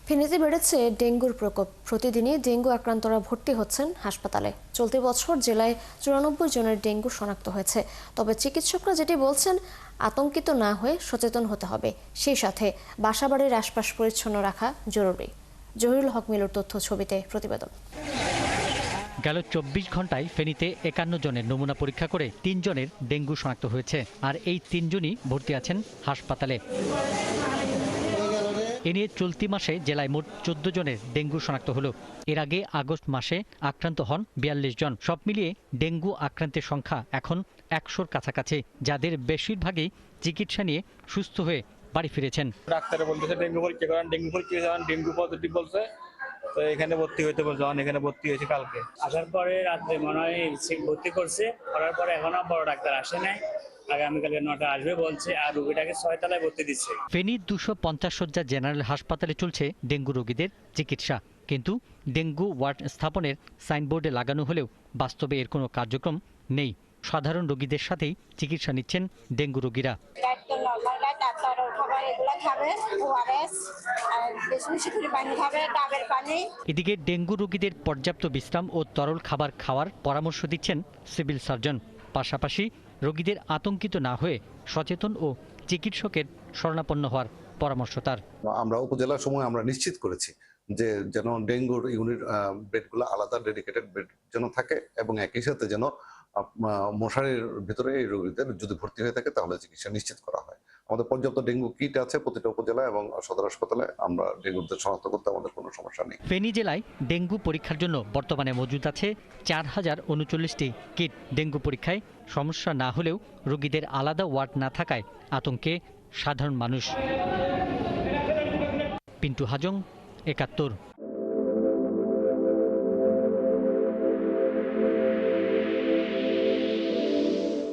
ফেনীতে বেড়েছে ডেঙ্গুর প্রকোপ। প্রতিদিনই ডেঙ্গু আক্রান্তরা ভর্তি হচ্ছেন হাসপাতালে। চলতি বছর জেলায় 94 জনের ডেঙ্গু শনাক্ত হয়েছে। তবে চিকিৎসকরা যেটি বলছেন, আতঙ্কিত না হয়ে সচেতন হতে হবে। সেই সাথে বাসাবাড়ির আশপাশ পরিচ্ছন্ন রাখা জরুরি। জহিরুল হক মিলুর তথ্য ছবিতে প্রতিবেদন। গেল 24 ঘন্টায় ফেনীতে 51 জনের নমুনা পরীক্ষা করে 3 জনের ডেঙ্গু শনাক্ত হয়েছে। আর এই 3 জনই ভর্তি আছেন হাসপাতালে। এ নিয়ে চলতি মাসে জেলায় মোট 14 জনের ডেঙ্গু শনাক্ত হলো। এর আগে আগস্ট মাসে আক্রান্ত হন 42 জন। সব মিলিয়ে ডেঙ্গু আক্রান্তের সংখ্যা এখন 100-র কাছাকাছি, যাদের বেশিরভাগই চিকিৎসা নিয়ে সুস্থ হয়ে বাড়ি ফিরেছেন। ডাক্তারে বলতেছে ডেঙ্গু পরীক্ষা করান, ডেঙ্গু পরীক্ষা করান, ডেঙ্গু পজিটিভ বলছে। তো এখানে ভর্তি হইতে বলছে, এখানে ভর্তি হয়েছে কালকে। আসার পরে রাত্রে মনে হয় ভর্তি করছে, করার পরে এখনো বড় ডাক্তার আসে নাই। আগামীকালকে 9টা আসবে বলছে, আর রোগীটাকে 6 তলায় ভর্তি দিচ্ছে। ফেনীর 250 শয্যা জেনারেল হাসপাতালে চলছে ডেঙ্গু রোগীদের চিকিৎসা। কিন্তু ডেঙ্গু ওয়ার্ড স্থাপনের সাইনবোর্ডে লাগানো হলেও বাস্তবে এর কোনো কার্যক্রম নেই। সাধারণ রোগীদের সাথেই চিকিৎসা নিচ্ছেন ডেঙ্গু রোগীরা। এদিকে ডেঙ্গু রোগীদের পর্যাপ্ত বিশ্রাম ও তরল খাবার খাওয়ার পরামর্শ দিচ্ছেন সিভিল সার্জন। পাশাপাশি রোগীদের আতঙ্কিত না হয়ে সচেতন ও চিকিৎসকের শরণাপন্ন হওয়ার পরামর্শ তার। আমরা উপজেলার সময় আমরা নিশ্চিত করেছি যে যেন ডেঙ্গুর ইউনিট বেডগুলো আলাদা ডেডিকেটেড বেড যেন থাকে, এবং একই সাথে যেন মশারির ভিতরে এই রোগীদের যদি ভর্তি হয়ে থাকে তাহলে চিকিৎসা নিশ্চিত করা হয়। আমাদের পর্যাপ্ত ডেঙ্গু কিট আছে প্রতিটা উপজেলা এবং সদর হাসপাতালে। আমরা ডেঙ্গুদের শনাক্ত করতে আমাদের কোনো সমস্যা নেই। ফেনী জেলায় ডেঙ্গু পরীক্ষার জন্য বর্তমানে মজুদ আছে 4039টি কিট। ডেঙ্গু পরীক্ষায় সমস্যা না হলেও রোগীদের আলাদা ওয়ার্ড না থাকায় আতঙ্কে সাধারণ মানুষ। পিন্টু হাজং, 71।